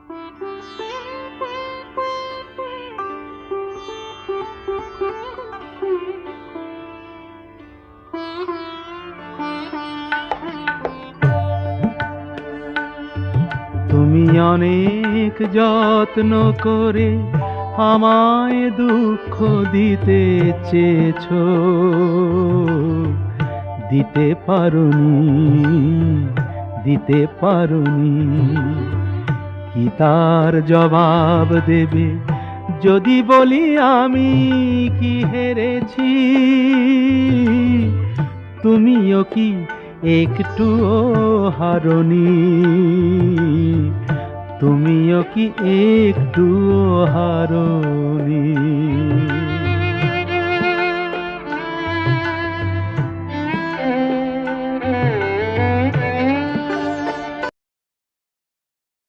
তুমি অনেক যত্ন করে আমায় দুঃখ দিতে চেয়েছো, দিতে পারোনি। কি তার জবাব দেবে যদি বলি আমি কি হেরেছি? তুমিও কি একটুও হারোনি? তুমিও কি একটুও হারোনি?